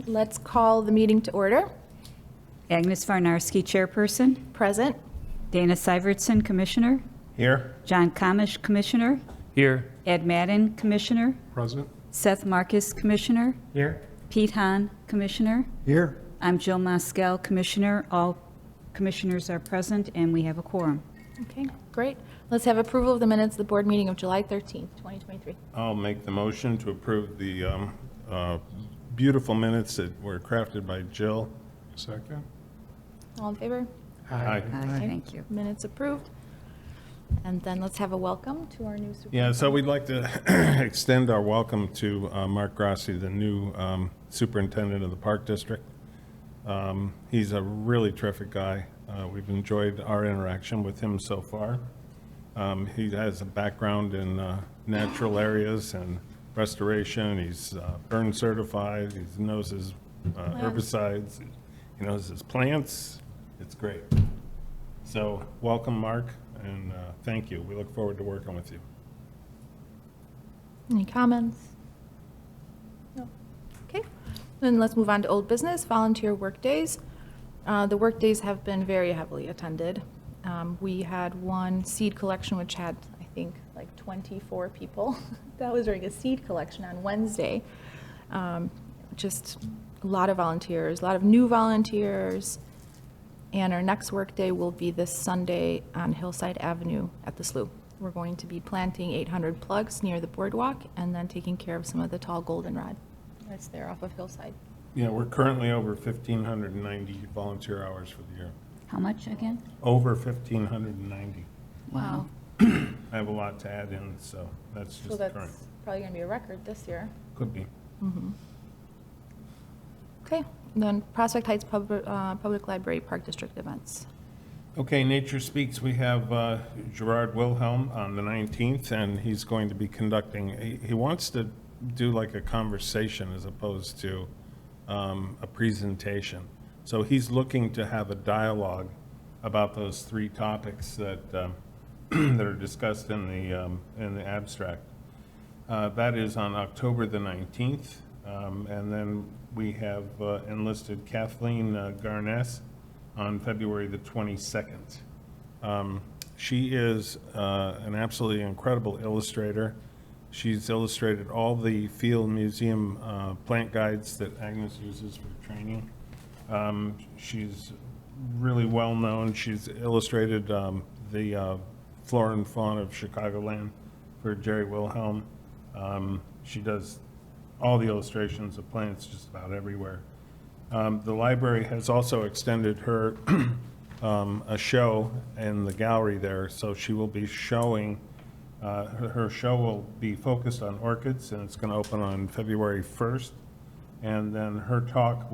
Let's call the meeting to order. Agnes Varnarski, Chairperson. Present. Dana Syvertson, Commissioner. Here. John Kamish, Commissioner. Here. Ed Madden, Commissioner. Present. Seth Marcus, Commissioner. Here. Pete Hahn, Commissioner. Here. I'm Jill Moscal, Commissioner. All commissioners are present, and we have a quorum. Okay, great. Let's have approval of the minutes of the board meeting of July 13th, 2023. I'll make the motion to approve the beautiful minutes that were crafted by Jill. Second. All in favor? Aye. Thank you. Minutes approved. And then let's have a welcome to our new superintendent. Yeah, so we'd like to extend our welcome to Mark Grassi, the new superintendent of the Park District. He's a really terrific guy. We've enjoyed our interaction with him so far. He has a background in natural areas and restoration. He's burn certified. He knows his herbicides. He knows his plants. It's great. So welcome, Mark, and thank you. We look forward to working with you. Any comments? No. Okay. Then let's move on to old business, volunteer work days. The work days have been very heavily attended. We had one seed collection, which had, I think, like 24 people. That was during a seed collection on Wednesday. Just a lot of volunteers, a lot of new volunteers. And our next work day will be this Sunday on Hillside Avenue at the slough. We're going to be planting 800 plugs near the boardwalk and then taking care of some of the tall goldenrod that's there off of Hillside. Yeah, we're currently over 1,590 volunteer hours for the year. How much again? Over 1,590. Wow. I have a lot to add in, so that's So just that's current. probably going to be a record this year. Could be. Okay, then Prospect Heights Public Library Park District events. Okay, Nature Speaks, we have Gerard Wilhelm on the 19th, and he's going to be conducting, he wants to do like a conversation as opposed to a presentation. So he's looking to have a dialogue about those three topics that that are discussed in the abstract. That is on October the 19th, and then we have enlisted Kathleen Garness on February the 22nd. She is an absolutely incredible illustrator. She's illustrated all the Field Museum plant guides that Agnes uses for training. She's really well known. She's illustrated the flora and fauna of Chicagoland for Jerry Wilhelm. She does all the illustrations of plants just about everywhere. The library has also extended her a show in the gallery there, so she will be showing, her show will be focused on orchids, and it's going to open on February 1st. And then her talk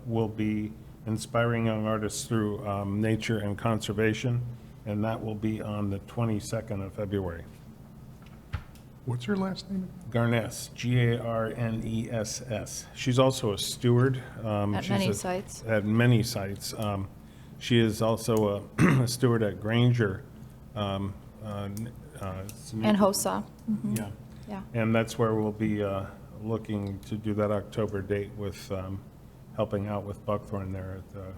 will be inspiring young artists through nature and conservation, and that will be on the 22nd of February. What's her last name? Garness, Garness. She's also a steward. At She's many sites. At many sites. She is also a steward at Granger. And HOSA. Yeah. Yeah. And that's where we'll be looking to do that October date with helping out with Buckthorn there at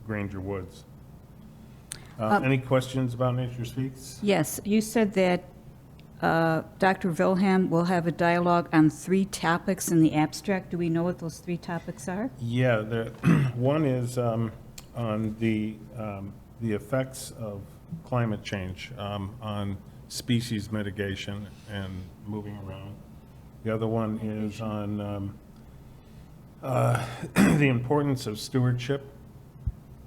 Granger Woods. Any questions about Nature Speaks? Yes, you said that Dr. Wilhelm will have a dialogue on three topics in the abstract. Do we know what those three topics are? Yeah, one is on the effects of climate change on species mitigation and moving around. The other one is on the importance of stewardship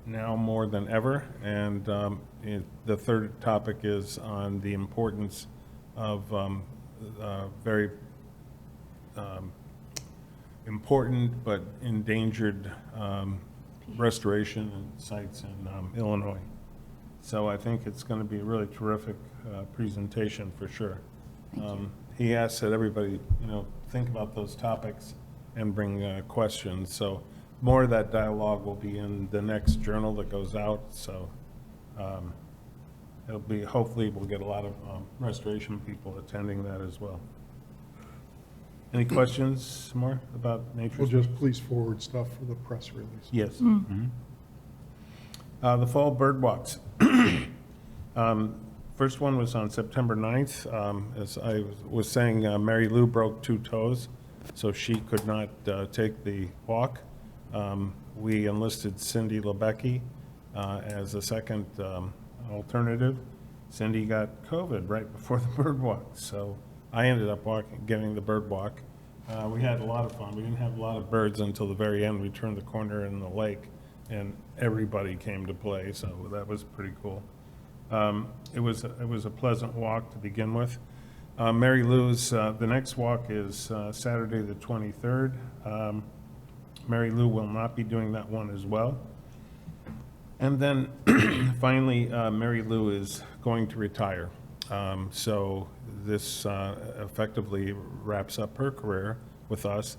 now more than ever. And the third topic is on the importance of very important but endangered restoration sites in Illinois. So I think it's going to be a really terrific presentation for sure. He asks that everybody, think about those topics and bring questions. So more of that dialogue will be in the next journal that goes out. So it'll be, hopefully we'll get a lot of restoration people attending that as well. Any questions more about Nature Well, Speaks? just please forward stuff for the press release. Yes. The fall bird walks. First one was on September 9th. As I was saying, Mary Lou broke 2 toes, so she could not take the walk. We enlisted Cindy Lebecki as a second alternative. Cindy got COVID right before the bird walk, so I ended up getting the bird walk. We had a lot of fun. We didn't have a lot of birds until the very end. We turned the corner in the lake, and everybody came to play, so that was pretty cool. It was a pleasant walk to begin with. Mary Lou's, the next walk is Saturday the 23rd. Mary Lou will not be doing that one as well. And then finally, Mary Lou is going to retire. So this effectively wraps up her career with us.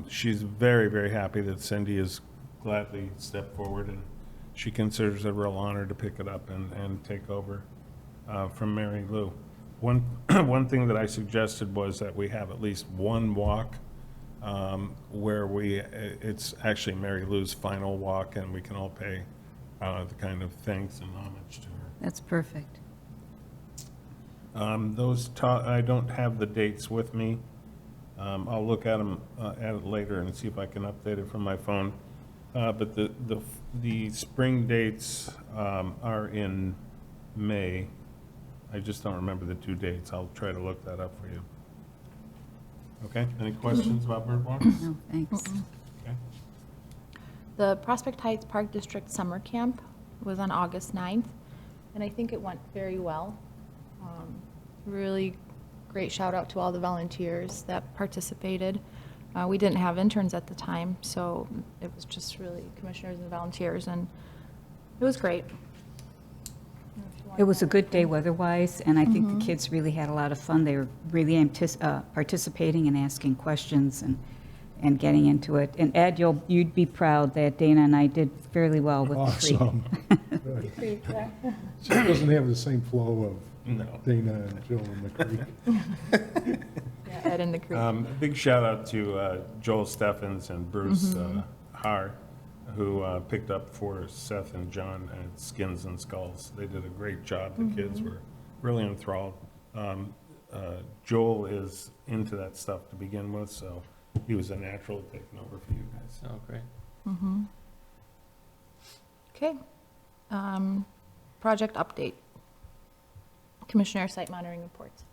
She's very, very happy that Cindy has gladly stepped forward, and she considers it a real honor to pick it up and take over from Mary Lou. One thing that I suggested was that we have at least one walk where it's actually Mary Lou's final walk, and we can all pay the kind of thanks and homage to her. That's perfect. I don't have the dates with me. I'll look at them at it later and see if I can update it from my phone. But the spring dates are in May. I just don't remember the 2 dates. I'll try to look that up for you. Okay, any questions about bird walks? No, thanks. Okay. The Prospect Heights Park District Summer Camp was on August 9th, and I think it went very well. Really great shout out to all the volunteers that participated. We didn't have interns at the time, so it was just really commissioners and volunteers, and it was great. It was a good day weather-wise, and I think the kids really had a lot of fun. They were really participating and asking questions and getting into it. And Ed, you'd be proud that Dana and I did fairly well with the creek. Awesome. Good. She doesn't have the same flow No. of Dana and Jill in the creek. Yeah, Ed in the creek. Big shout out to Joel Steffens and Bruce Haar, who picked up for Seth and John at Skins and Skulls. They did a great job. The kids were really enthralled. Joel is into that stuff to begin with, so he was a natural taking over for you guys. Oh, great. Okay. Project update. Commissioner site monitoring reports.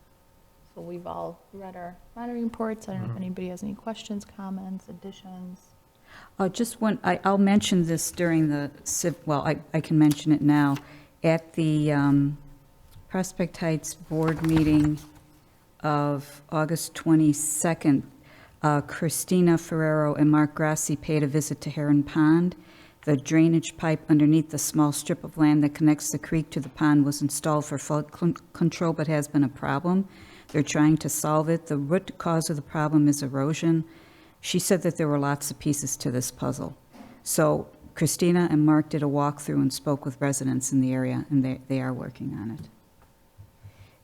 So we've all read our monitoring reports. I don't know if anybody has any questions, comments, additions. Just one, I'll mention this during the, I can mention it now. At the Prospect Heights Board meeting of August 22nd, Christina Ferrero and Mark Grassi paid a visit to Heron Pond. The drainage pipe underneath the small strip of land that connects the creek to the pond was installed for flood control, but has been a problem. They're trying to solve it. The root cause of the problem is erosion. She said that there were lots of pieces to this puzzle. So Christina and Mark did a walkthrough and spoke with residents in the area, and they are working on it.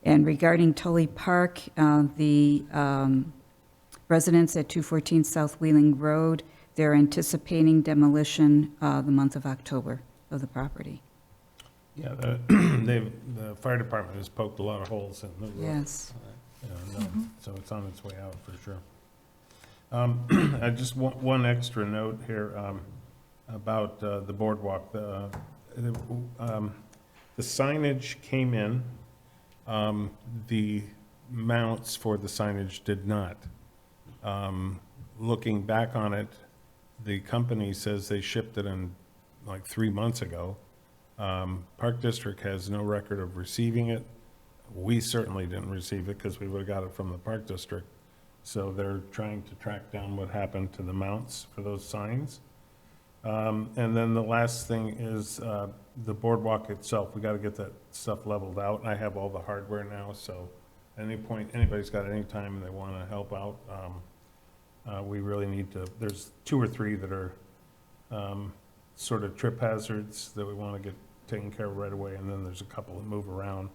And regarding Tully Park, the residents at 214 South Wheeling Road, they're anticipating demolition the month of October of the property. Yeah, the fire department has poked a lot of holes in the roof. Yes. So it's on its way out for sure. I just want one extra note here about the boardwalk. The signage came in. The mounts for the signage did not. Looking back on it, the company says they shipped it in like 3 months ago. Park District has no record of receiving it. We certainly didn't receive it because we would have got it from the Park District. So they're trying to track down what happened to the mounts for those signs. And then the last thing is the boardwalk itself. We got to get that stuff leveled out. I have all the hardware now, so at any point, anybody's got any time and they want to help out, we really need to, there's 2 or 3 that are sort of trip hazards that we want to get taken care of right away, and then there's a couple that move around.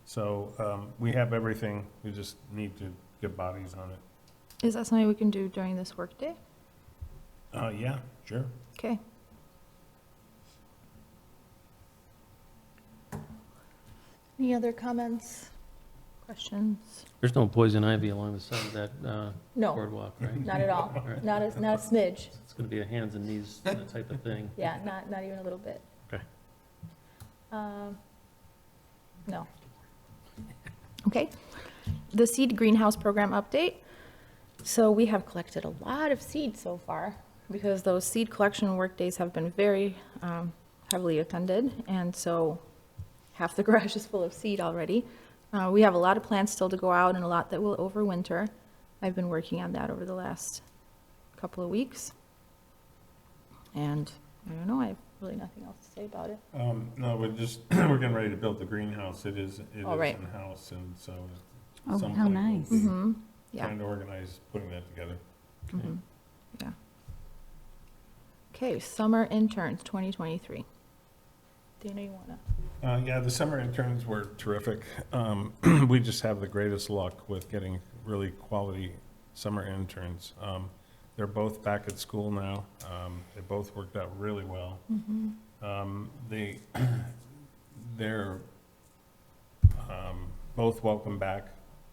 So we have everything, we just need to get bodies on it. Is that something we can do during this workday? Yeah, sure. Okay. Any other comments, questions? There's no poison ivy along the side of that No, boardwalk, right? not at all. Not a smidge. It's going to be a hands and knees type of thing. Yeah, not even a little bit. Okay. No. Okay. The seed greenhouse program update. So we have collected a lot of seed so far because those seed collection work days have been very heavily attended. And so half the garage is full of seed already. We have a lot of plants still to go out and a lot that will overwinter. I've been working on that over the last couple of weeks. And I don't know, I have really nothing else to say about it. No, we're just, we're getting ready to build the greenhouse. It is Oh, right. in-house, and so Oh, at some how point we'll nice. be Mm-hmm, yeah. trying to organize putting that together. Mhm. Yeah. Okay, summer interns 2023. Dana, you wanna? Yeah, the summer interns were terrific. We just have the greatest luck with getting really quality summer interns. They're both back at school now. They both worked out really well. They're both welcome back.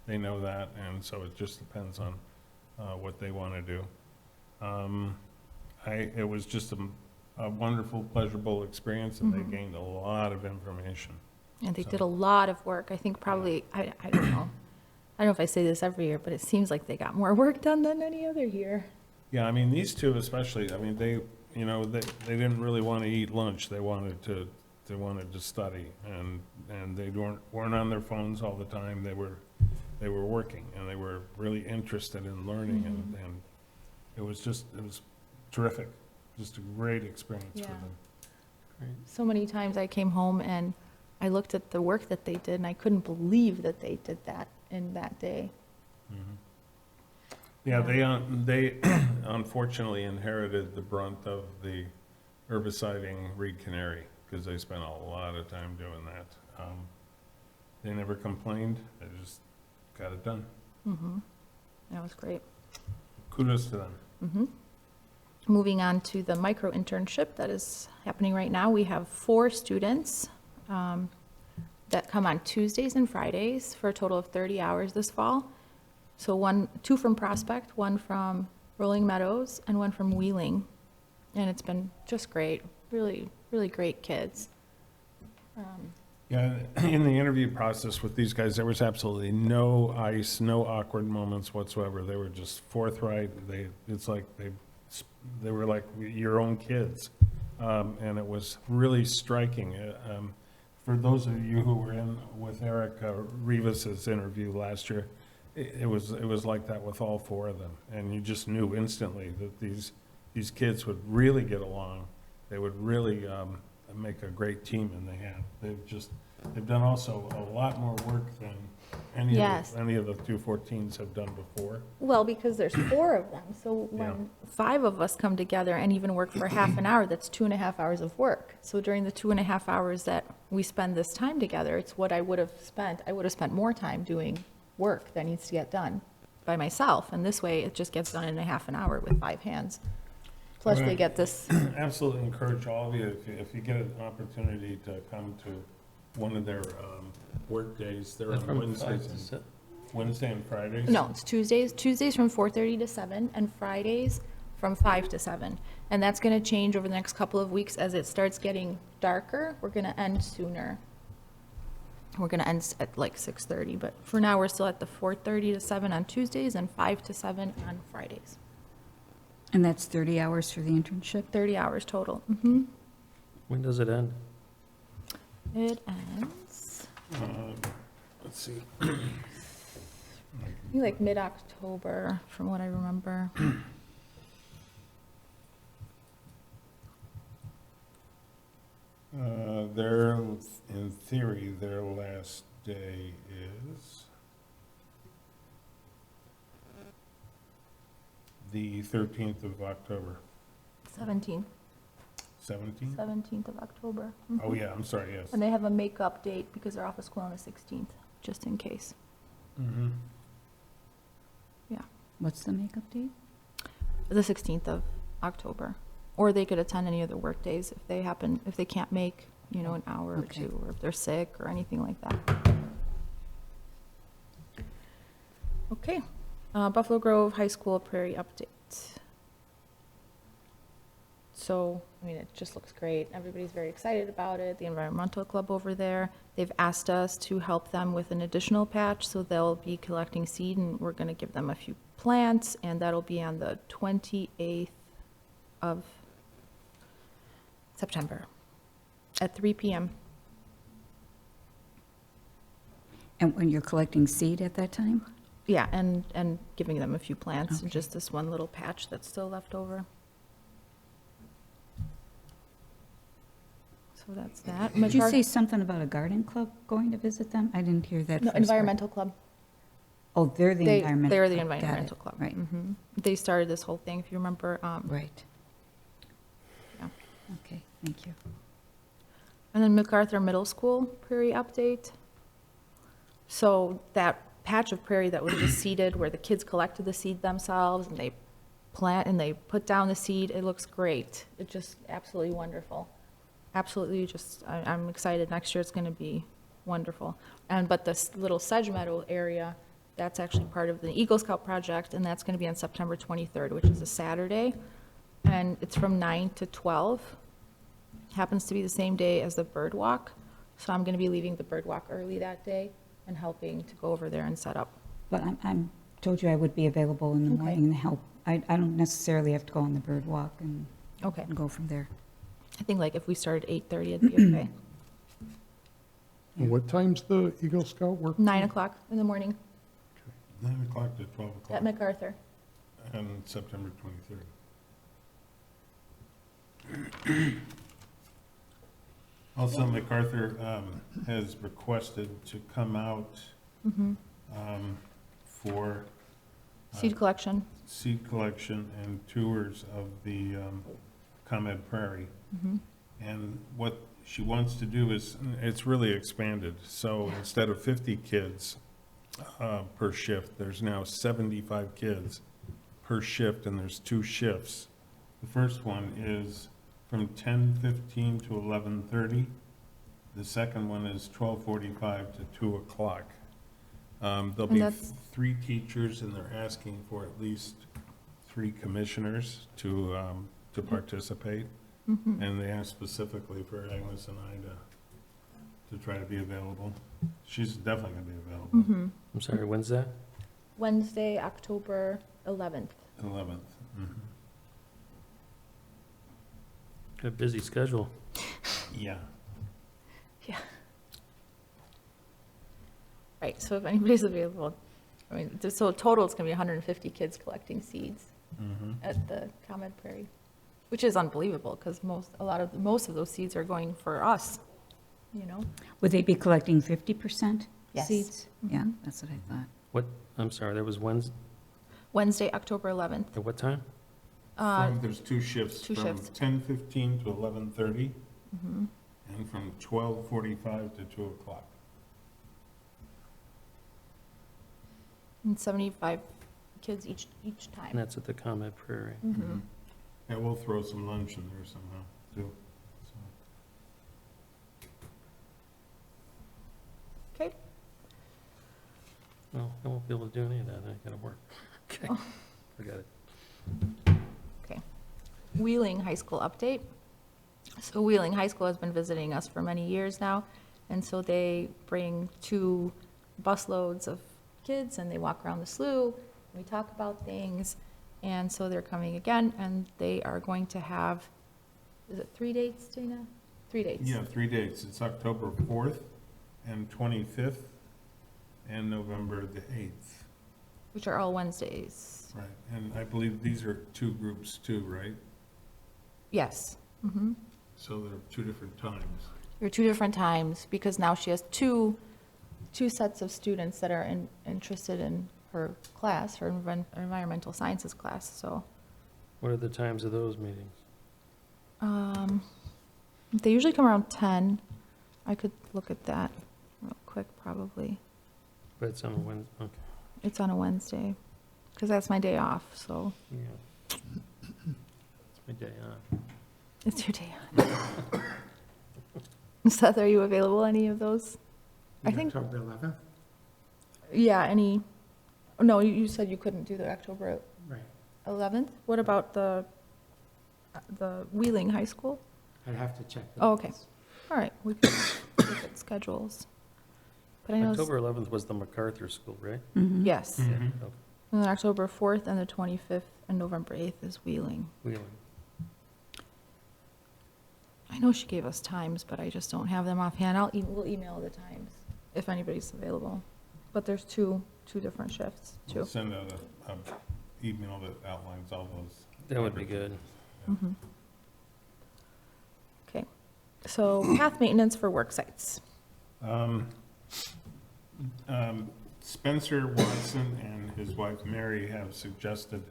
They know that, and so it just depends on what they want to do. It was just a wonderful, pleasurable experience, and they gained a lot of information. And they So- did a lot of work. I think probably, I don't know. I don't know if I say this every year, but it seems like they got more work done than any other year. Yeah, I mean, these two especially, I mean, they didn't really want to eat lunch. They wanted to study, and they weren't on their phones all the time. They were working, and they were really interested in learning, and it was terrific. Just a great experience for Yeah. them. Great. So many times I came home and I looked at the work that they did and I couldn't believe that they did that in that day. Yeah, they unfortunately inherited the brunt of the herbiciding Reed Canary, because they spent a lot of time doing that. They never complained, they just got it done. That was great. Kudos to them. Moving on to the micro internship that is happening right now, we have 4 students that come on Tuesdays and Fridays for a total of 30 hours this fall. So 2 from Prospect, 1 from Rolling Meadows, and 1 from Wheeling. And it's been just great, really, really great kids. Yeah, in the interview process with these guys, there was absolutely no ice, no awkward moments whatsoever. They were just forthright. It's like they were like your own kids. And it was really striking. For those of you who were in with Eric Rivas's interview last year, it was like that with all 4 of them. And you just knew instantly that these kids would really get along. They would really make a great team, and they have. They've done also a lot more work than any Yes. of the 214s have done before. Well, because there's 4 of them, so when 5 of us come together and even work for half an hour, that's 2.5 hours of work. So during the 2.5 hours that we spend this time together, it's what I would have spent more time doing work that needs to get done by myself, and this way it just gets done in a half an hour with 5 hands. Plus they get this, Absolutely encourage all of you, if you get an opportunity to come to one of their work days, they're on From 5 Wednesdays to and 7. Wednesday and Fridays. no, it's Tuesdays from 4:30 to 7, and Fridays from 5 to 7. And that's gonna change over the next couple of weeks as it starts getting darker. We're gonna end sooner. We're gonna end at like 6:30, but for now, we're still at the 4:30 to 7 on Tuesdays and 5 to 7 on Fridays. And that's 30 hours for the internship? 30 hours total. When does it end? It ends, Let's see. I think like mid-October, from what I remember. In theory, their last day is the 13th of October. 17th 17th? of October. Oh, yeah, I'm sorry, yes. And they have a makeup date because they're off of school on the 16th, just in case. Mhm. Yeah. What's the makeup date? The 16th of October. Or they could attend any of the work days if they can't make, an hour or Okay. two, or if they're sick or anything like that. Okay. Buffalo Grove High School Prairie update. So, it just looks great. Everybody's very excited about it. The environmental club over there, they've asked us to help them with an additional patch, so they'll be collecting seed, and we're going to give them a few plants, and that'll be on the 28th of September at 3 p.m. And when you're collecting seed at that time? Yeah, and giving them a few plants, and Okay. just this one little patch that's still left over. So that's that. Did you MacArthur- say something about a garden club going to visit them? I didn't hear that No, first part. environmental club. Oh, they're the environmental. They're the club. Got it. environmental club. Right, Mhm. They started this whole thing, if you remember. right. Yeah. Okay, thank you. And then MacArthur Middle School prairie update. So that patch of prairie that was just seeded, where the kids collected the seed themselves, and they plant and they put down the seed, it looks great. It's just absolutely wonderful. Absolutely, I'm excited. Next year it's going to be wonderful. But this little sedge meadow area, that's actually part of the Eagle Scout project, and that's going to be on September 23rd, which is a Saturday. And it's from 9 to 12. Happens to be the same day as the bird walk. So I'm going to be leaving the bird walk early that day and helping to go over there and set up. But I'm told you I would be available in the Okay. morning to help. I don't necessarily have to go on the bird walk and Okay. go from there. I think like if we started 8:30, it'd be okay. And what time's the Eagle Scout work? 9 o'clock in the morning 9 o'clock to 12 at o'clock MacArthur. on September 23rd. Also, MacArthur has requested to come out for Seed collection. seed collection and tours of the ComEd Prairie. And what she wants to do is, it's really expanded. So instead of 50 kids per shift, there's now 75 kids per shift, and there's 2 shifts. The first one is from 10:15 to 11:30. The second one is 12:45 to 2 o'clock. There'll And be that's- 3 teachers, and they're asking for at least 3 commissioners to participate. And they asked specifically for Agnes and I to try to be available. She's definitely going to be available. I'm sorry, when's that? Wednesday, October 11th. 11th. Got a busy schedule. Yeah. Yeah. Right, so if anybody's available, so total it's going to be 150 kids collecting seeds at the ComEd Prairie, which is unbelievable because most of those seeds are going for us, Would they be collecting 50% Yes. seeds? Yeah, that's what I thought. What, I'm sorry, there was Wednesday, Wednesday, October 11th. at what time? There's 2 shifts. two From shifts. 10:15 to 11:30. And from 12:45 to 2 o'clock. And 75 kids each And time. that's at the ComEd Prairie. Yeah, we'll throw some lunch in there somehow, too. So, Okay. Well, I won't be able to do any of that, I gotta work. Okay, forgot it. Okay. Wheeling High School update. So Wheeling High School has been visiting us for many years now, and so they bring 2 busloads of kids, and they walk around the slough, and we talk about things, and so they're coming again, and they are going to have, is it 3 dates, Dana? 3 dates. Yeah, 3 dates. It's October 4th and 25th and November the 8th. Which are all Wednesdays. Right, and I believe these are 2 groups too, right? Yes. Mm-hmm. So they're 2 different times. There are 2 different times, because now she has two sets of students that are interested in her class, her environmental sciences class, so. What are the times of those meetings? They usually come around 10. I could look at that real quick, probably. But it's on a Wednesday, okay. It's on a Wednesday. because that's my day off, so Yeah. It's my day off. it's your day off. Seth, are you available any of those? I think, October 11th? yeah, any, no, you said you couldn't do the October Right. 11th? What about the Wheeling High School? I'd have to check. Oh, okay. All right, we can look at schedules. But I know, October 11th was the MacArthur School, right? yes. Yeah. Mhm. Okay. And then October 4th and the 25th and November 8th is Wheeling. Wheeling. I know she gave us times, but I just don't have them offhand. We'll email the times if anybody's available. But there's two different shifts, too. Send out a email that outlines all those. That would be good. Mhm. Okay, so path maintenance for work sites. Spencer Watson and his wife Mary have suggested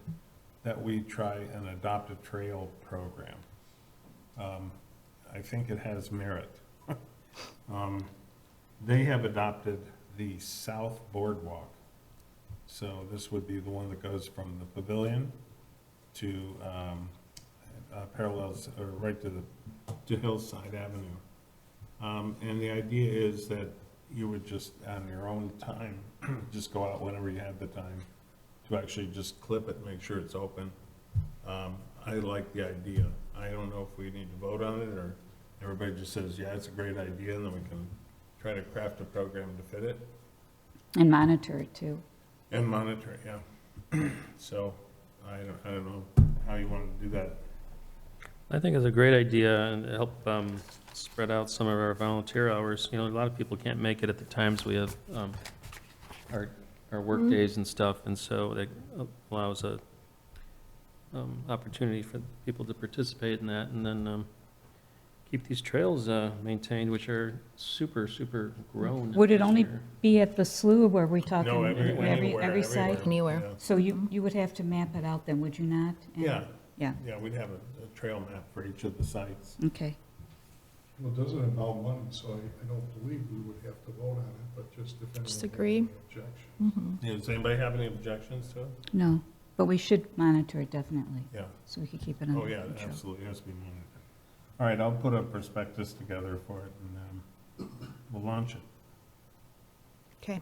that we try an adopt a trail program. I think it has merit. They have adopted the South Boardwalk. So this would be the one that goes from the pavilion to parallels, or right to Hillside Avenue. And the idea is that you would just, on your own time, just go out whenever you have the time to actually just clip it, make sure it's open. I like the idea. I don't know if we need to vote on it, or everybody just says, yeah, it's a great idea, and then we can try to craft a program to fit it And monitor it, too. and monitor it, yeah. So, I don't know how you want to do that. I think it's a great idea and help spread out some of our volunteer hours. You know, a lot of people can't make it at the times we have our work days and stuff, and so that allows a opportunity for people to participate in that, and then keep these trails maintained, which are super, super grown. Would it this only year. be at the slough, or are we talking No, every everywhere. site? Anywhere. Yeah. So you would have to map it out then, would you not? And- Yeah, Yeah, yeah, we'd have a trail map for each of the sites. okay. Well, it doesn't involve money, so I don't believe we would have to vote on it, but just if anyone Just has agree. any objections. Mhm. Yeah, does anybody have any objections to it? No, but we should monitor it definitely, Yeah. so we could keep it under Oh, yeah, control. absolutely, it has to be monitored. All right, I'll put a prospectus together for it, and we'll launch it. Okay.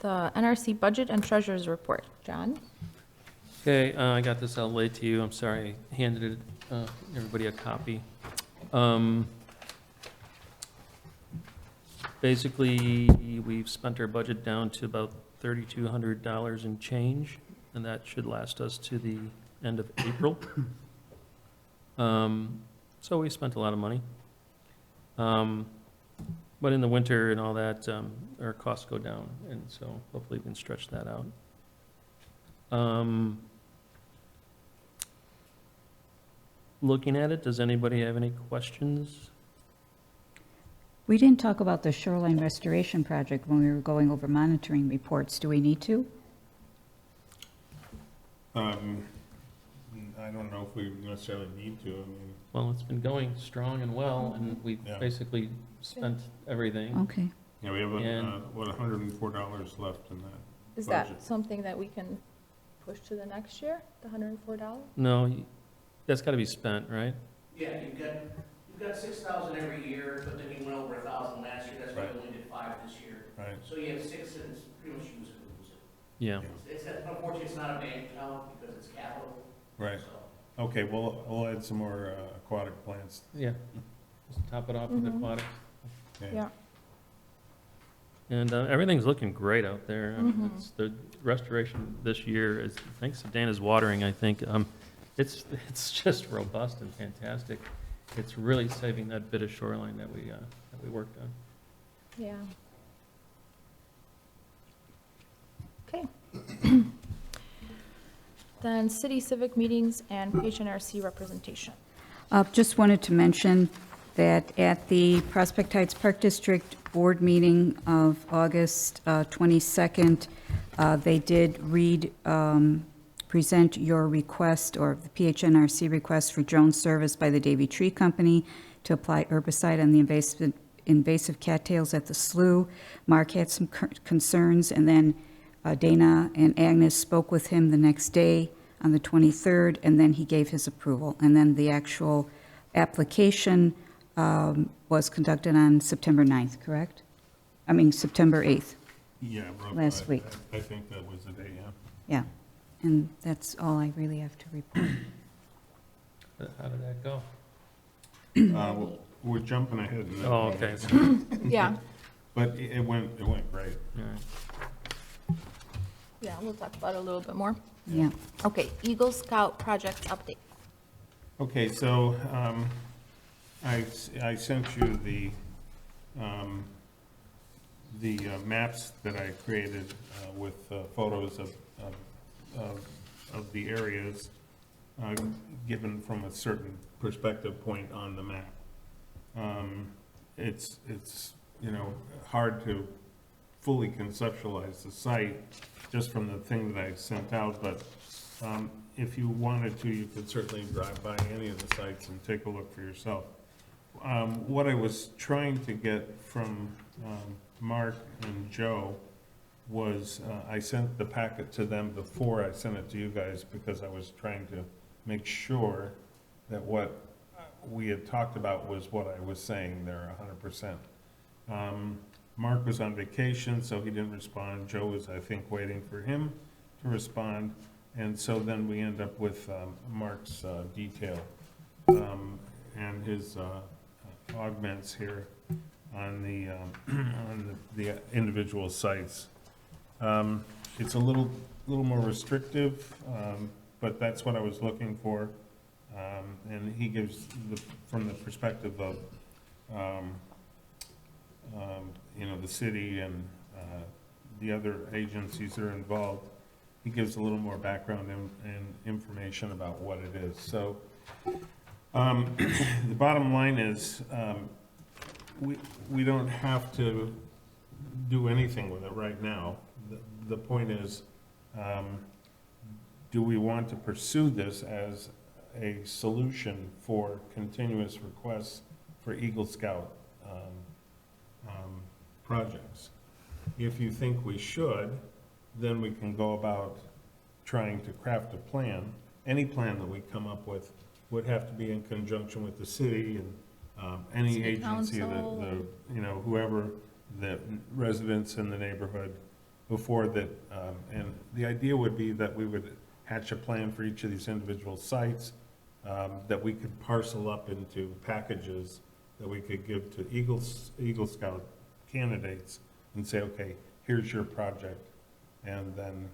The NRC budget and treasurer's report. John? Okay, I got this out late to you. I'm sorry, I handed everybody a copy. Basically, we've spent our budget down to about $3,200 and change, and that should last us to the end of April. So we spent a lot of money. But in the winter and all that, our costs go down, and so hopefully we can stretch that out. Looking at it, does anybody have any questions? We didn't talk about the shoreline restoration project when we were going over monitoring reports. Do we need to? I don't know if we necessarily need to, I mean, Well, it's been going strong and well, and we've Yeah. basically spent everything. Okay. yeah, we have, And- what, $104 left in that. Is Budget. that something that we can push to the next year, the $104? No, that's got to be spent, right? Yeah, you've got 6,000 every year, but then you went over 1,000 last year, that's why Right. you only did 5 this year. Right. So you have 6, and it's pretty much use it or lose it. Yeah. Unfortunately, it's not a bank account because it's capital, Right, so. okay, we'll add some more aquatic plants. Yeah. Just top it off with Mhm. aquatics. Okay. Yeah. And everything's looking great out there. Mhm. The restoration this year is, thanks to Dana's watering, I think, it's just robust and fantastic. It's really saving that bit of shoreline that we worked on. Yeah. Okay. Then city civic meetings and PHNRC representation. Just wanted to mention that at the Prospect Heights Park District Board meeting of August 22nd, they did present your request, or the PHNRC request for drone service by the Davy Tree Company to apply herbicide on the invasive cattails at the slough. Mark had some concerns, and then Dana and Agnes spoke with him the next day on the 23rd, and then he gave his approval. And then the actual application was conducted on September 9th, correct? I mean, September 8th, Yeah. Last week. I think that was the day, yeah. yeah. And that's all I really have to report. How did that go? We're jumping ahead. Oh, okay. Yeah, But it went great. All right. yeah, we'll talk about it a little bit more. Yeah. Okay, Eagle Scout project update. Okay, so I sent you the maps that I created with photos of the areas given from a certain perspective point on the map. It's hard to fully conceptualize the site just from the thing that I sent out, but if you wanted to, you could certainly drive by any of the sites and take a look for yourself. What I was trying to get from Mark and Joe was, I sent the packet to them before I sent it to you guys because I was trying to make sure that what we had talked about was what I was saying there 100%. Mark was on vacation, so he didn't respond. Joe was, I think, waiting for him to respond. And so then we end up with Mark's detail and his augments here on the individual sites. It's a little more restrictive, but that's what I was looking for. And he gives, from the perspective of, the city and the other agencies that are involved, he gives a little more background and information about what it is. So the bottom line is we don't have to do anything with it right now. The point is, do we want to pursue this as a solution for continuous requests for Eagle Scout projects? If you think we should, then we can go about trying to craft a plan. Any plan that we come up with would have to be in conjunction with the city and any City agency, council. whoever, the residents in the neighborhood before that. And the idea would be that we would hatch a plan for each of these individual sites that we could parcel up into packages that we could give to Eagle Scout candidates and say, okay, here's your project. And then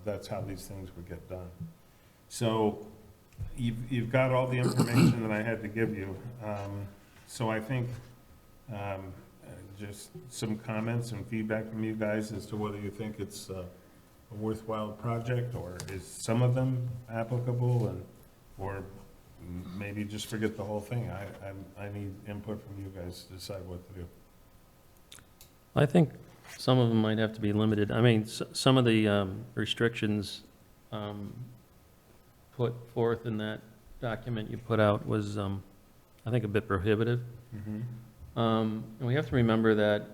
that's how these things would get done. So you've got all the information that I had to give you. So I think just some comments and feedback from you guys as to whether you think it's a worthwhile project, or is some of them applicable, or maybe just forget the whole thing. I need input from you guys to decide what to do. I think some of them might have to be limited. I mean, some of the restrictions put forth in that document you put out was, I think, a bit prohibitive. And we have to remember that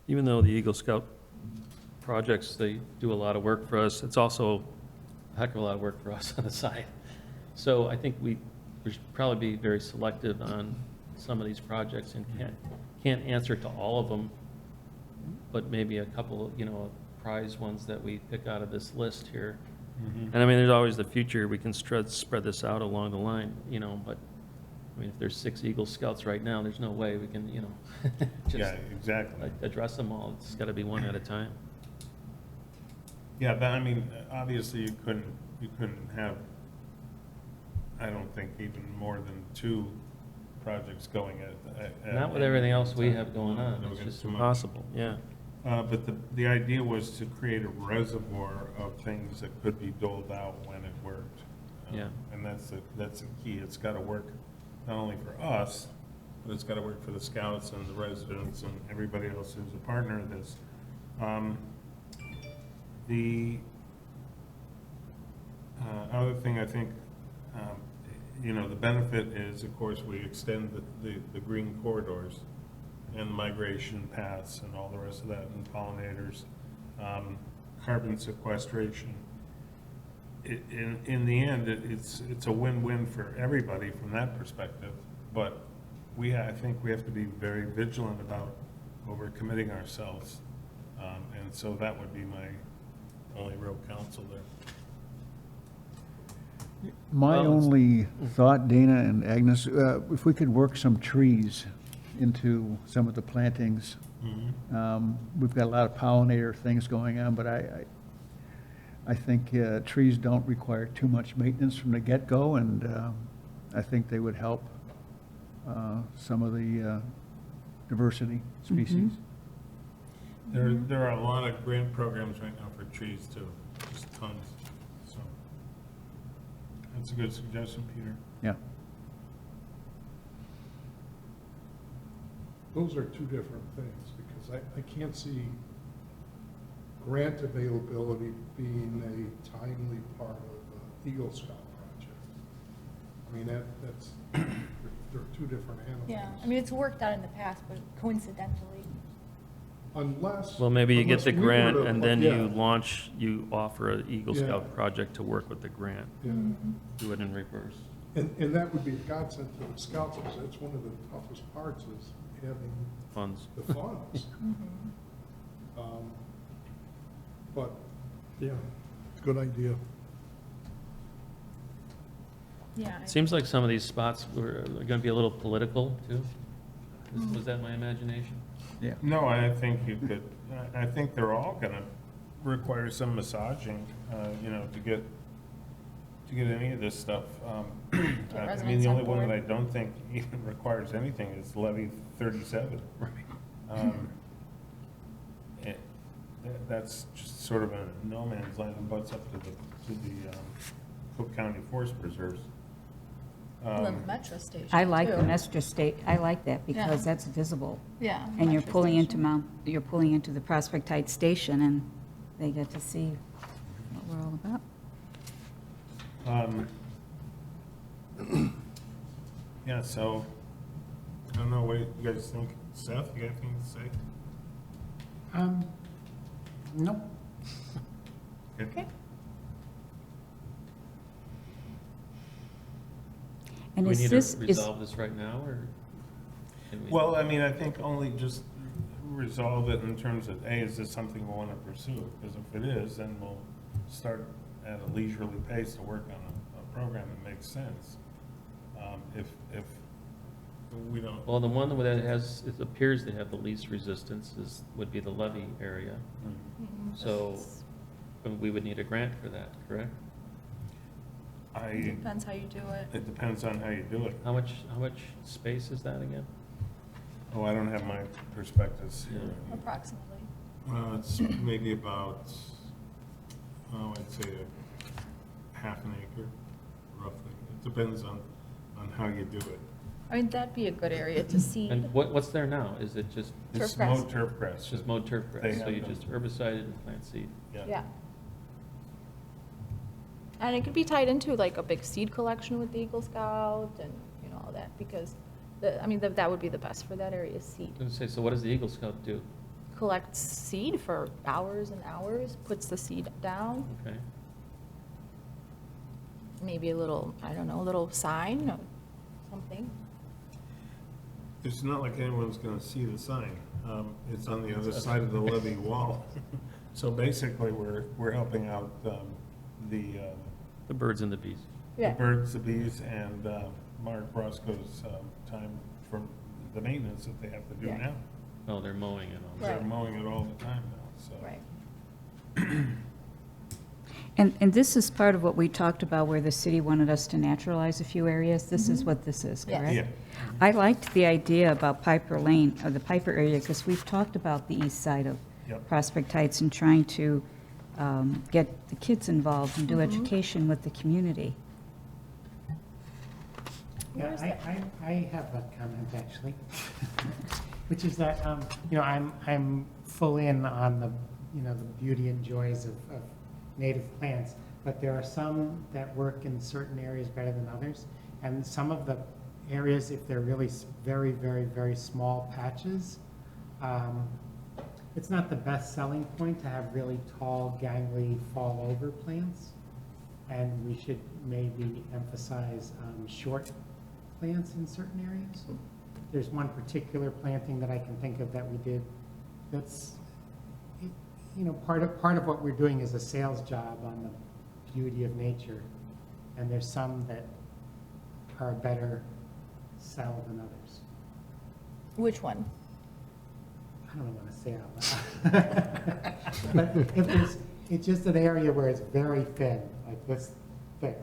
even though the Eagle Scout projects, they do a lot of work for us, it's also a heck of a lot of work for us on the side. So I think we should probably be very selective on some of these projects and can't answer to all of them, but maybe a couple, prize ones that we pick out of this list here. And I mean, there's always the future, we can spread this out along the line, but I mean, if there's 6 Eagle Scouts right now, there's no way we can, just Yeah, exactly. address them all. It's got to be one at a time. Yeah, but I mean, obviously you couldn't have, I don't think, even more than 2 projects going at Not with everything else we have going on. No, It's it's just too much. impossible, yeah. But the idea was to create a reservoir of things that could be doled out when it worked. Yeah. And that's the key. It's got to work not only for us, but it's got to work for the scouts and the residents and everybody else who's a partner in this. The other thing I think, the benefit is, of course, we extend the green corridors and migration paths and all the rest of that, and pollinators. carbon sequestration. In the end, it's a win-win for everybody from that perspective, but I think we have to be very vigilant about overcommitting ourselves. And so that would be my only real counsel there. My Well, only thought, Dana and Agnes, if we could work some trees into some of the plantings. We've got a lot of pollinator things going on, but I think trees don't require too much maintenance from the get-go, and I think they would help some of the diversity species. There are a lot of grant programs right now for trees too, just tons, so. That's a good suggestion, Peter. Yeah. Those are two different things, because I can't see grant availability being a timely part of the Eagle Scout project. I mean, that's, they're two different animals. Yeah, I mean, it's worked out in the past, but coincidentally. Unless. Well, maybe you get unless the we were grant to- and then yeah, you offer an Eagle Yeah. Scout project to work with the grant. yeah. Do it in reverse. And that would be a godsend to the scouts, because that's one of the toughest parts is having Funds. the funds. But, yeah, good idea. Yeah. Seems like some of these spots were going to be a little political, too. Was that my imagination? No, I think you could, I think they're all gonna require some massaging, to get any of this stuff. I mean, residents the on only one that board. I don't think even requires anything is levy 37. Right. That's just sort of a no man's land and butts up to the Cook County Forest Preserves. The Metro Station. I like the too. Metro State, I like that Yeah. because that's visible. Yeah. And you're Metro pulling into Station. you're pulling into the Prospect Heights Station and they get to see what we're all about. Yeah, so, I don't know, what do you guys think? Seth, you got anything to say? Nope. Okay. And Do we is need this, to is, resolve this right now, or? can we- Well, I mean, I think only just resolve it in terms of, A, is this something we want to pursue? Because if it is, then we'll start at a leisurely pace to work on a program that makes sense. If we don't. Well, the one that has, it appears to have the least resistance would be the levee area. So we would need a grant for that, correct? Depends how you do it. It depends on how you do it. How much space is that again? Oh, I don't have my perspectives here. Approximately. It's maybe about, I'd say a half an acre, roughly. It depends on how you do it. I mean, that'd be a good area to seed. And what's there now? Is it just, It's Turf grass. mowed turf it's grass. just mowed turf They grass, so have you them. just herbicide it and plant seed? Yeah. And it could be tied into like a big seed collection with the Eagle Scout and, all that, because that would be the best for that area, seed. I was gonna say, so what does the Eagle Scout do? Collects seed for hours and hours, puts the seed down, Okay, maybe a little, I don't know, a little sign or something. It's not like anyone's gonna see the sign. It's on the other side of the levee wall. So basically, we're helping out the birds and the bees. the birds, the bees, and Mark Roscoe's time for the maintenance that they have to do Yeah. now. Oh, they're mowing it all. They're Right. mowing it all the time now, so. Right. and this is part of what we talked about where the city wanted us to naturalize a few areas. This is what this is, Yes. correct? Yeah. I liked the idea about Piper Lane, or the Piper area, because we've talked about the east side of Yep. Prospect Heights and trying to get the kids involved and do education with the community. Yeah, Where's that? I have a comment, actually, which is that, I'm full in on the, the beauty and joys of native plants, but there are some that work in certain areas better than others, and some of the areas, if they're really very, very, very small patches, it's not the best selling point to have really tall, gangly, fall-over plants. And we should maybe emphasize short plants in certain areas. There's one particular planting that I can think of that we did that's, you know, part of what we're doing is a sales job on the beauty of nature. And there's some that are a better sell than others. Which one? I don't want to say out loud. But if there's, it's just an area where it's very thin, like this thick.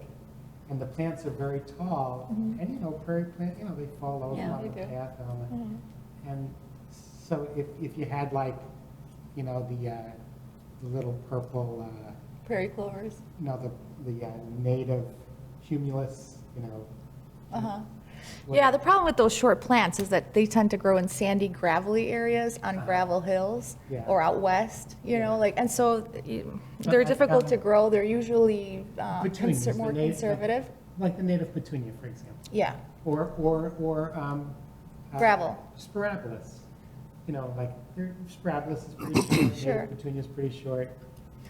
And the plants are very tall, and you know, prairie plant, you know, they fall over Yeah, on they the do. path and on the, Mhm. and so if you had like, you know, the little purple, Prairie clovers. you know, the native cumulus, you know. Uh-huh. what- Yeah, the problem with those short plants is that they tend to grow in sandy, gravelly areas on gravel hills Yeah. or out west, you know, Yeah. like, and so they're But, difficult to grow. They're usually Petunias, the more native- conservative. Like the native petunia, for example. Yeah, Or Gravel. Spiraculous. You know, like, spiraculous is pretty short. Sure. Native petunia's pretty short,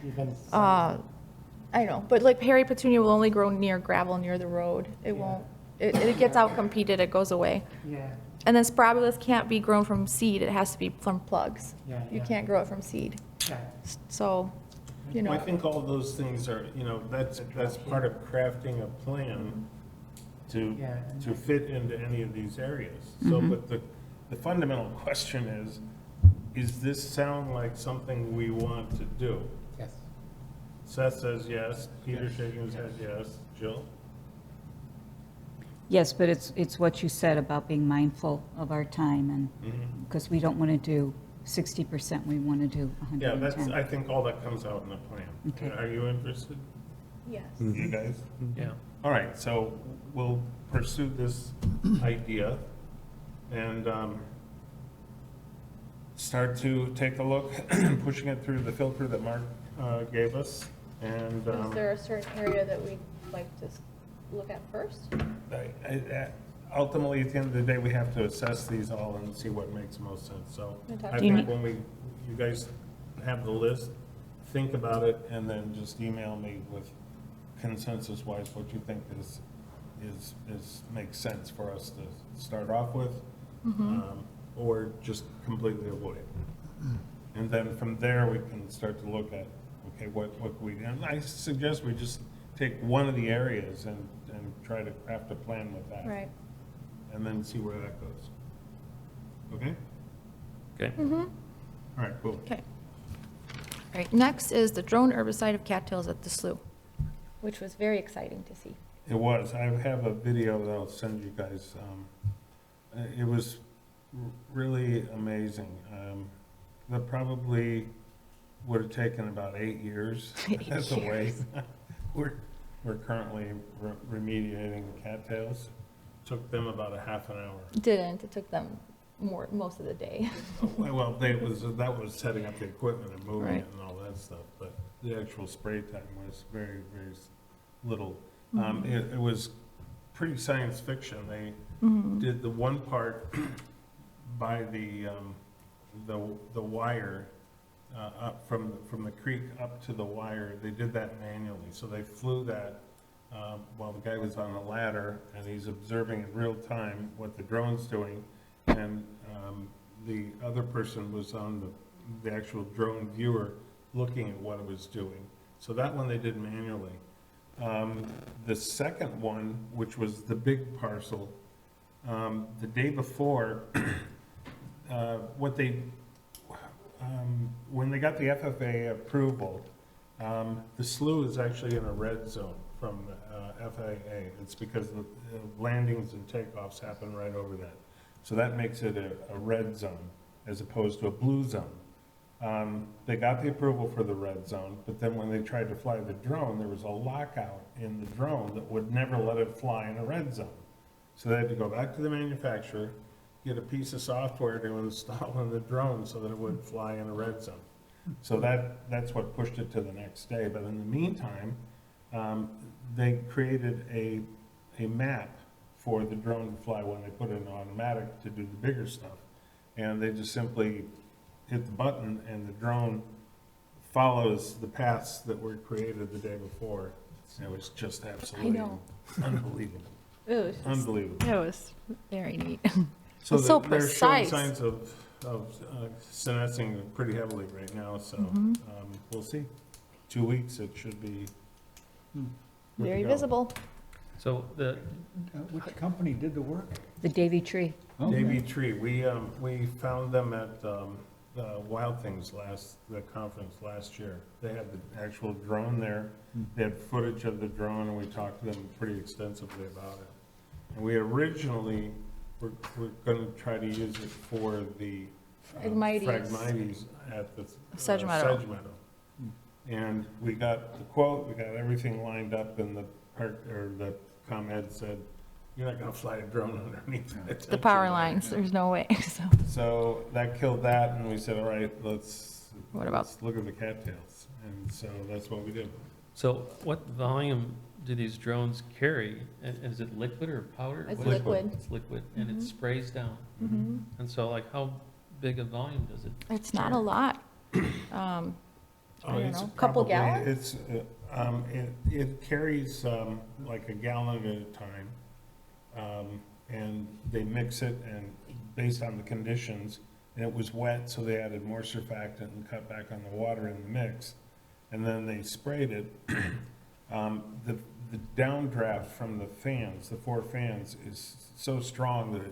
even. I know, but like Perry petunia will only grow near gravel, near the road. It Yeah. won't, it gets outcompeted, it goes away. Yeah, And then Spiraculous can't be grown from seed, it has to be from plugs. yeah, You yeah. can't grow it from seed. Yeah. So, you Well, I know, think all of those things are, you know, that's part of crafting a plan to, Yeah. to fit into any of these areas. So, but the fundamental question is this sound like something we want to do? Yes. Seth says yes, Peter shaking his head yes, Jill? Yes, but it's what you said about being mindful of our time, and, because we don't want to do 60%, we want to do Yeah, that's, 110. I think all that comes out in the plan. Okay. Are you interested, yes. you guys? Yeah. All right, so we'll pursue this idea and start to take a look, pushing it through the filter that Mark gave us. And Is there a certain area that we'd like to look at first? ultimately, at the end of the day, we have to assess these all and see what makes most sense. So Okay. I Do you think need- when you guys have the list, think about it and then just email me with consensus-wise what you think makes sense for us to start off with, or just completely avoid. And then from there, we can start to look at, okay, what we, and I suggest we just take one of the areas and try to craft a plan with that. Right. And then see where that goes. Okay? Okay. All right, cool. Okay. All right, next is the drone herbicide of cattails at the slough, which was very exciting to see. It was, I have a video that I'll send you guys. It was really amazing. That probably would have taken about 8 years. 8 That's the way. years. We're currently remediating cattails. Took them about a half an hour. Didn't, it took them most of the day. Well, that was setting up the equipment and moving Right. it and all that stuff, but the actual spray time was very, very little. Mm-hmm. It was pretty science fiction. They Mm-hmm. did the one part by the wire, up from the creek up to the wire. They did that manually, so they flew that while the guy was on the ladder, and he's observing in real time what the drone's doing, and the other person was on the actual drone viewer looking at what it was doing. So that one they did manually. The second one, which was the big parcel, the day before, when they got the FFA approval, the slough is actually in a red zone from FAA. It's because the landings and takeoffs happen right over that. So that makes it a red zone as opposed to a blue zone. They got the approval for the red zone, but then when they tried to fly the drone, there was a lockout in the drone that would never let it fly in a red zone. So they had to go back to the manufacturer, get a piece of software to install in the drone so that it would fly in a red zone. So that's what pushed it to the next day. But in the meantime, they created a map for the drone to fly when they put it in automatic to do the bigger stuff. And they just simply hit the button and the drone follows the paths that were created the day before. It was just absolutely know. unbelievable, It was just- unbelievable. It was very neat. So It's so they're showing precise. signs of senescing pretty heavily right now, so Mm-hmm. we'll see. 2 weeks, it should be. good to Very go. visible. So the, Which company did the work? The Davy Tree. Davy Tree, we found them at Wild Things the conference last year. They had the actual drone there. They had footage of the drone, and we talked to them pretty extensively about it. And we originally were going to try to use it for the Phragmites. Phragmites at the Sedge Meadow. And we got the quote, we got everything lined up, and the ComEd said, you're not gonna fly a drone underneath that. The power lines, there's no way, so. So that killed that, and we said, all right, let's What look at the cattails. And so that's what we did. so what volume do these drones carry? Is it liquid or powder? It's What is it? liquid. It's liquid, and it Mhm. sprays down. Mhm. And so like, how big a volume does it? It's not a lot. I don't It's know, couple probably- gallons? It carries like a gallon at a time. And they mix it and based on the conditions, and it was wet, so they added more surfactant and cut back on the water in the mix. And then they sprayed it. The downdraft from the fans, the 4 fans, is so strong that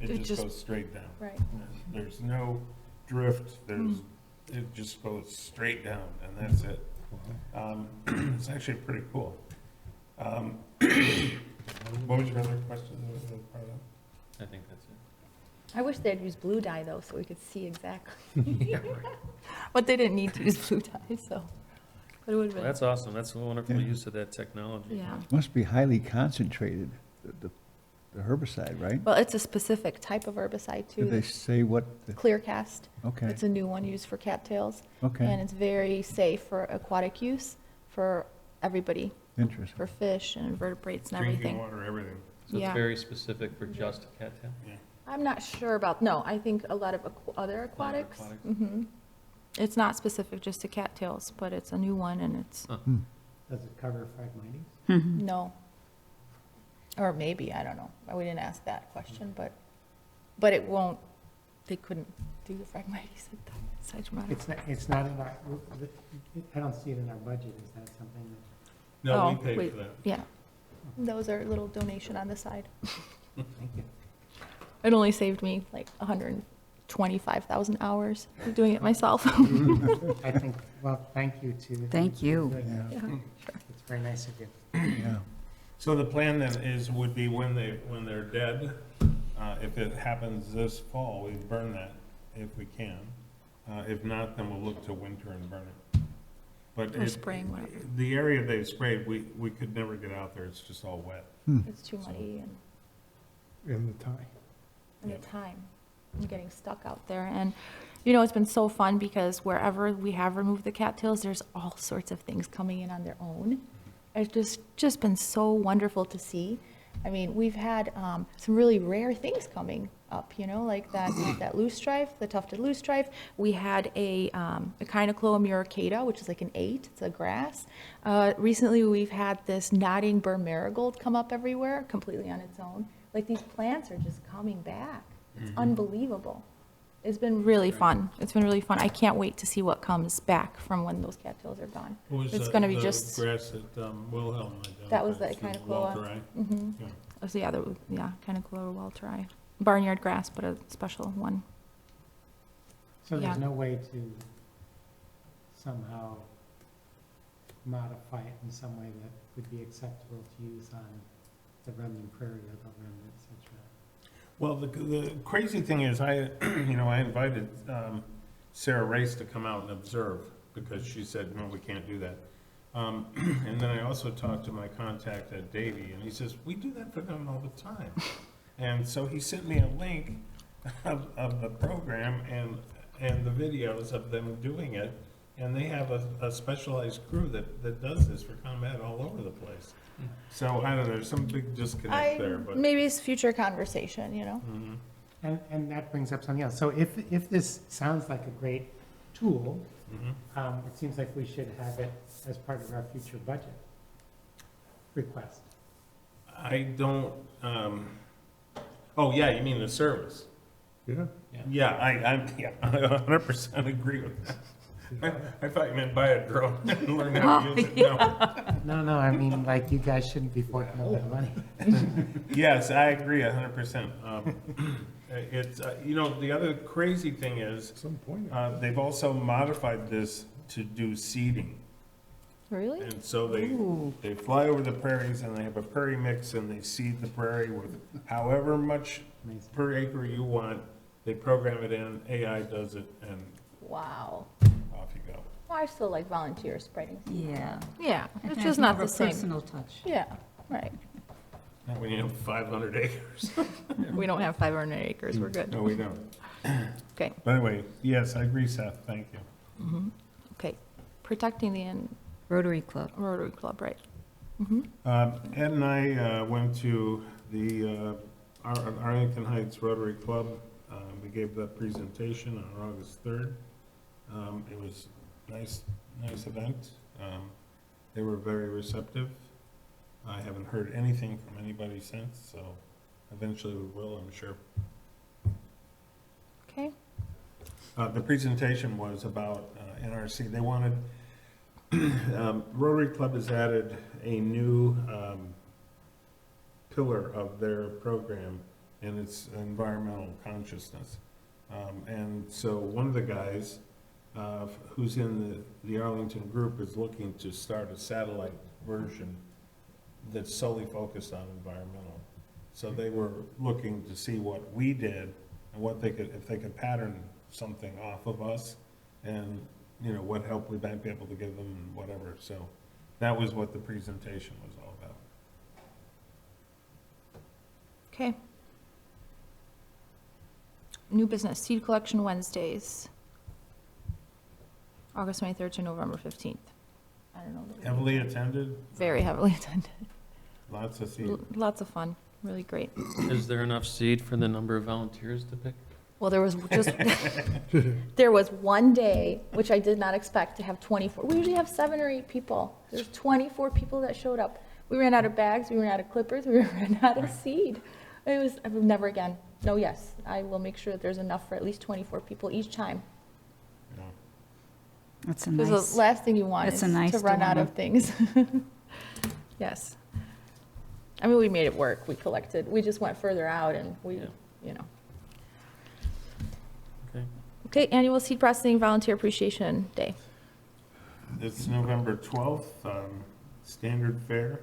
it It just just- goes straight down. Right. There's no drift, it just goes straight down, and that's it. It's actually pretty cool. What was your other question? That was the part of that? I think that's it. I wish they'd use blue dye though, so we could see exactly. But they didn't need to use blue dye, so. But it would have Well, been, that's awesome. That's a wonderful Yeah. use of that technology. yeah. Must be highly concentrated, the herbicide, right? Well, it's a specific type of herbicide too. Did they say what, Clearcast. okay, It's a new one used for cattails. okay, And it's very safe for aquatic use for everybody, interesting. for fish and invertebrates and Drinking everything. water, everything. So it's Yeah. very specific for just cattail? I'm not sure about, no, I think a lot of other aquatics. aquatics. Mhm. It's not specific just to cattails, but it's a new one and it's, Does it cover Phragmites? no. Or maybe, I don't know. We didn't ask that question, but it won't, they couldn't do the Phragmites at the Sedge Meadow. It's not in our, I don't see it in our budget. Is that something that, No, we Oh, paid wait. for that. Yeah. Those are a little donation on the side. thank you. It only saved me like 125,000 hours doing it myself. I think, well, thank you to. Thank you. Yeah, Yeah. It's very nice of you. yeah. So the plan then would be when they're dead, if it happens this fall, we burn that if we can. If not, then we'll look to winter and burn it. But Or spring, whatever. the area they've sprayed, we could never get out there, it's just all wet. It's too muddy and In the tie. the time and getting stuck out there. And, you know, it's been so fun because wherever we have removed the cattails, there's all sorts of things coming in on their own. It's just been so wonderful to see. I mean, we've had some really rare things coming up, you know, like that loosestrife, the tufted loosestrife. We had a Echinocloa muricata, which is like an 8, it's a grass. Recently, we've had this nodding burr marigold come up everywhere, completely on its own. Like, these plants are just coming back. It's unbelievable. It's been really fun. It's been really fun. I can't wait to see what comes back from when those cattails are gone. It's gonna be just, Grass that Wilhelm identified. that was the through Echinocloa. Walter Eye. Mhm. Yeah. So yeah, Echinocloa walteri. Barnyard grass, but a special one. So there's Yeah. no way to somehow modify it in some way that would be acceptable to use on the remnant prairie or the remnant cetera. Well, the crazy thing is, I invited Sarah Race to come out and observe, because she said, no, we can't do that. And then I also talked to my contact at Davy, and he says, we do that for them all the time. And so he sent me a link of the program and the videos of them doing it, and they have a specialized crew that does this for ComEd all over the place. So, I don't know, there's some big disconnect there, but. Maybe it's future conversation, you know? Mhm. And that brings up something else. So if this sounds like a great tool, it seems like we should have it as part of our future budget request. I don't, oh, yeah, you mean the service? Yeah, Yeah, I 100% agree with that. I thought you meant buy a drone and learn how to use it. No. No, I mean, like, you guys shouldn't be forking over the money. Yes, I agree 100%. It's, you know, the other crazy thing is, at some point. they've also modified this to do seeding. Really? And so they fly over the prairies and they have a prairie mix and they seed the prairie with however much per acre you want. They program it in, AI does it, and Wow. off you go. Well, I still like volunteer spreading seed. Yeah. Yeah, It it's has just more not of the a same. personal touch. Yeah, right. Not when you have 500 acres. We don't have 500 acres, we're good. No, we don't. Okay, But anyway, yes, I agree, Seth, thank you. okay. Protecting the Rotary Club. Rotary Club, right? Ed and I went to the Arlington Heights Rotary Club. We gave that presentation on August 3rd. It was nice event. They were very receptive. I haven't heard anything from anybody since, so eventually we will, I'm sure. Okay, The presentation was about NRC. They wanted, Rotary Club has added a new pillar of their program, and it's environmental consciousness. And so one of the guys who's in the Arlington group is looking to start a satellite version that's solely focused on environmental. So they were looking to see what we did and what they could, if they could pattern something off of us, and, you know, what help we might be able to give them and whatever. So that was what the presentation was all about. okay. New business, seed collection Wednesdays. August 23rd to November 15th. I don't know. Heavily attended, Very heavily attended. lots of seed. Lots of fun, really great. Is there enough seed for the number of volunteers to pick? Well, there was just, there was one day, which I did not expect to have 24. We usually have 7 or 8 people. There's 24 people that showed up. We ran out of bags, we ran out of clippers, we ran out of seed. It was, never again. No, yes, I will make sure that there's enough for at least 24 people each time. Yeah. That's a Because nice, the last thing you want That's is a nice to run out of things. Yes. I mean, we made it work. We collected, we just went further out and we, Yeah. you know. Okay. Okay, annual seed processing volunteer appreciation day. It's November 12th, standard fare.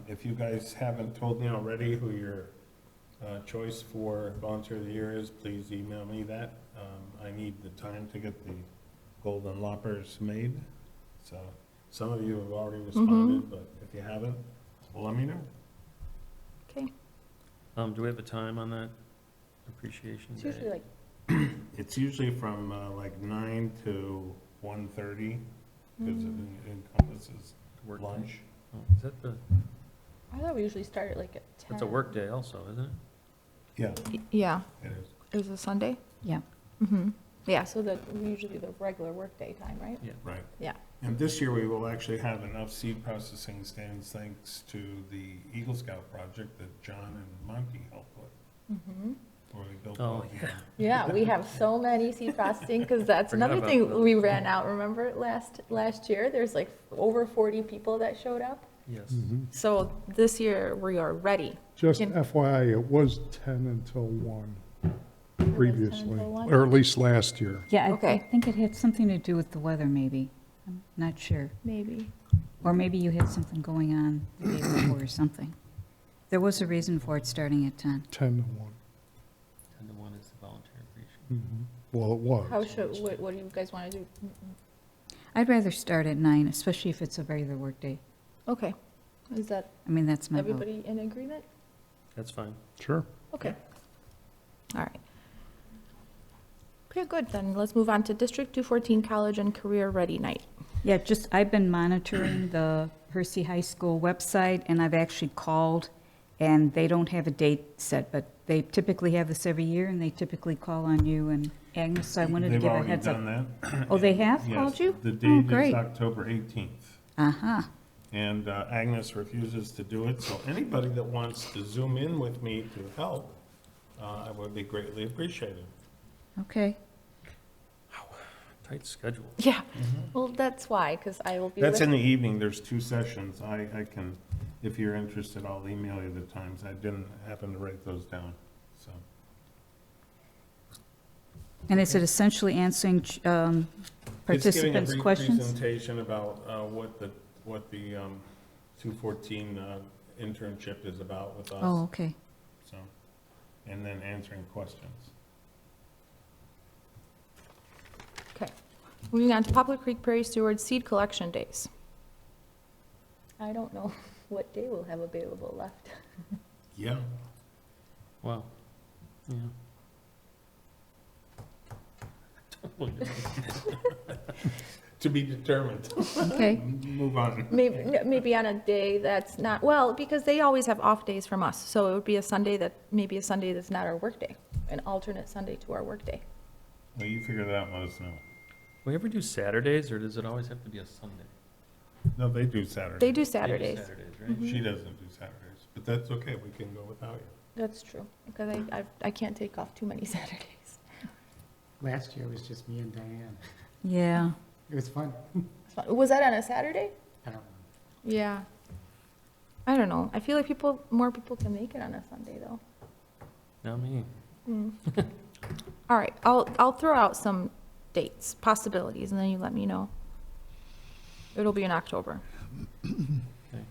If you guys haven't told me already who your choice for volunteer of the year is, please email me that. I need the time to get the golden loppers made. So some of you have already responded, but if you haven't, well, let me know. Okay, Do we have a time on that appreciation it's day? usually like, It's usually from like 9 to 1:30, because it encompasses Work day? lunch. Oh, is that the, I thought we usually started like at 10. that's a work day also, isn't it? Yeah, Yeah, it is. it was a Sunday? yeah. Mm-hmm. Yeah, so that, usually the regular workday time, right? Right. Yeah. And this year, we will actually have enough seed processing stands thanks to the Eagle Scout project that John and Monty helped with, Mm-hmm. where we built Oh, all yeah. Yeah, we have so many seed processing, because that's Forgot another about thing that. we ran out, remember last year? There's like over 40 people that showed up. Yes. So this year, we are ready. Just Can- FYI, it was 10 until 1 previously, until 1? or at least last year. Yeah, I Okay. think it had something to do with the weather, maybe. I'm not sure. Maybe. Or maybe you had something going on the day before or something. There was a reason for it starting at 10. 10 to 1. 10 to 1 is the volunteer appreciation. Well, it was. How should, what do you guys want to do? I'd rather start at 9, especially if it's a regular workday. Okay, is that I mean, that's my vote. everybody in agreement? That's fine. Sure. Okay. All right. Okay, good, then let's move on to District 214 College and Career Ready Night. Yeah, just, I've been monitoring the Hersey High School website, and I've actually called and they don't have a date set, but they typically have this every year, and they typically call on you and Agnes, so I wanted to They've give a already heads up. done that. Oh, they have Yes, called you? The Oh, date is great. October 18th. Uh-huh, And Agnes refuses to do it, so anybody that wants to Zoom in with me to help, I would be greatly appreciated. okay. Tight schedule. Yeah, well, that's why, because I will be. That's in the evening, there's 2 sessions. I can, if you're interested, I'll email you the times. I didn't happen to write those down, so. And is it essentially answering It's giving a participants' brief questions? presentation about what the 214 internship is about with us. Oh, okay. So, and then answering questions. Okay, moving on to Poplar Creek Prairie Steward Seed Collection Days. I don't know what day we'll have available left. Yeah. Wow. Yeah. To be determined. Okay, Move on. Maybe on a day that's not, well, because they always have off days from us, so it would be a Sunday maybe a Sunday that's not our workday, an alternate Sunday to our workday. Well, you figure that out and let us know. We ever do Saturdays, or does it always have to be a Sunday? No, they do Saturdays. They do They do Saturdays. Saturdays, right? She doesn't do Saturdays, but that's okay, we can go without you. That's true, because I can't take off too many Saturdays. Last year was just me and Diane. yeah. It was fun. Was that on a Saturday? I don't know. Yeah. I don't know. I feel like more people can make it on a Sunday, though. Not me. All right, I'll throw out some dates, possibilities, and then you let me know. It'll be in October. Okay.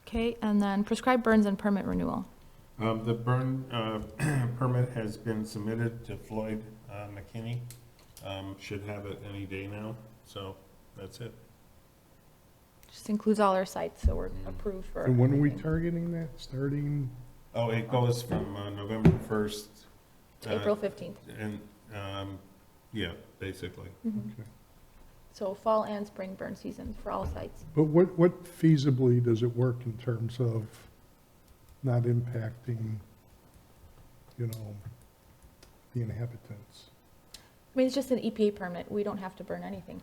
Okay, and then prescribed burns and permit renewal. The burn permit has been submitted to Floyd McKinney. Should have it any day now, so that's it. Just includes all our sites, so we're approved for. And when are we everything. targeting that? Starting, Oh, it goes from November 1st. To April 15th. And, yeah, basically. okay. So fall and spring burn seasons for all sites. But what feasibly does it work in terms of not impacting, the inhabitants? I mean, it's just an EPA permit. We don't have to burn anything.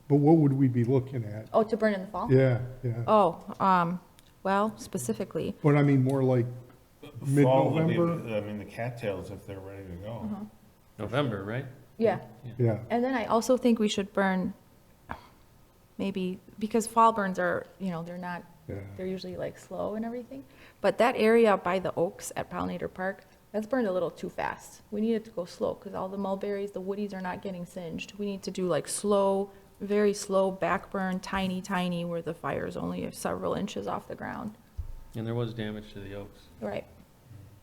But what would we be looking at? Oh, to burn in the fall? Yeah, yeah. Oh, well, specifically. But I mean, more like Fall would be- mid-November? I mean, the cattails, if they're ready to go. November, right? Yeah. Yeah, And then I also think we should burn, maybe, because fall burns are, they're not, yeah. they're usually like slow and everything. But that area by the oaks at Pollinator Park, that's burned a little too fast. We need it to go slow, because all the mulberries, the woodies are not getting singed. We need to do like slow, very slow back burn, tiny, where the fire is only several inches off the ground. And there was damage to the oaks. Right.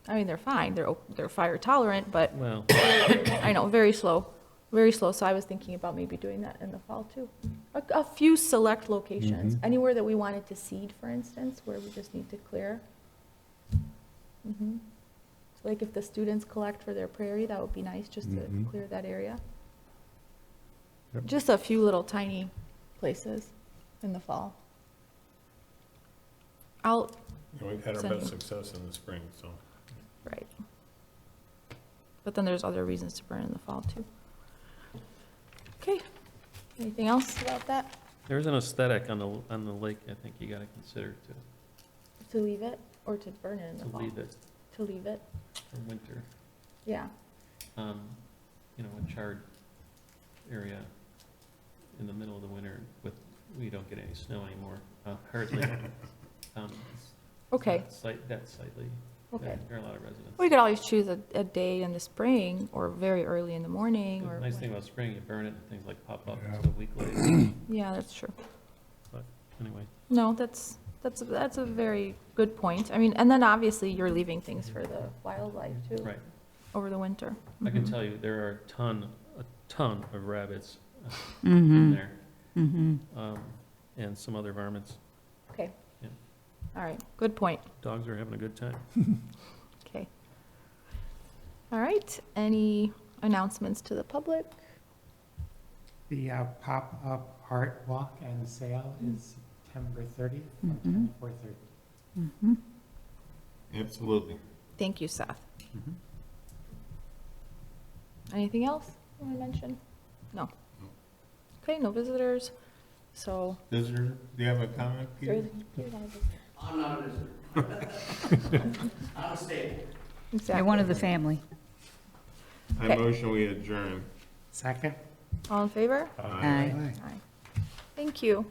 I mean, they're fine, they're fire tolerant, but Well, I know, very slow, so I was thinking about maybe doing that in the fall too. A few select locations, anywhere that we wanted to seed, for instance, where we just need to clear. So like if the students collect for their prairie, that would be nice, just to clear that area. Yep. Just a few little tiny places in the fall. We've had our Send best you. success in the spring, so. Right. But then there's other reasons to burn in the fall too. Okay, anything else about that? there's an aesthetic on the lake I think you gotta consider To leave it or to burn it in the to fall? leave it To leave it, for winter. yeah. A charred area in the middle of the winter we don't get any snow anymore, hardly. Okay, That's sightly. okay. There are a lot of residents. We could always choose a day in the spring or very early in the morning The or. nice thing about spring, you burn it and things like pop up Yeah. just a week later. Yeah, that's true. Anyway, No, that's a very good point. I mean, and then obviously you're leaving things for the wildlife too. right. Over the winter. I can tell you, there are a ton of rabbits Mm-hmm, in there, mm-hmm. and some other varmints. Okay. Yeah. All right, good point. Dogs are having a good time. Okay. All right, any announcements to the public? The pop-up art walk and sale is September 30th from 10 Mhm. to 4:30. Absolutely. Thank you, Seth. Anything else you want to mention? No. Okay, no visitors, so. Visitor, do you have a comment, Peter? I'm not a visitor. I'm staying. You're one of the family. I Okay. motion we adjourn. Second? All in favor? Aye. Aye. Thank you.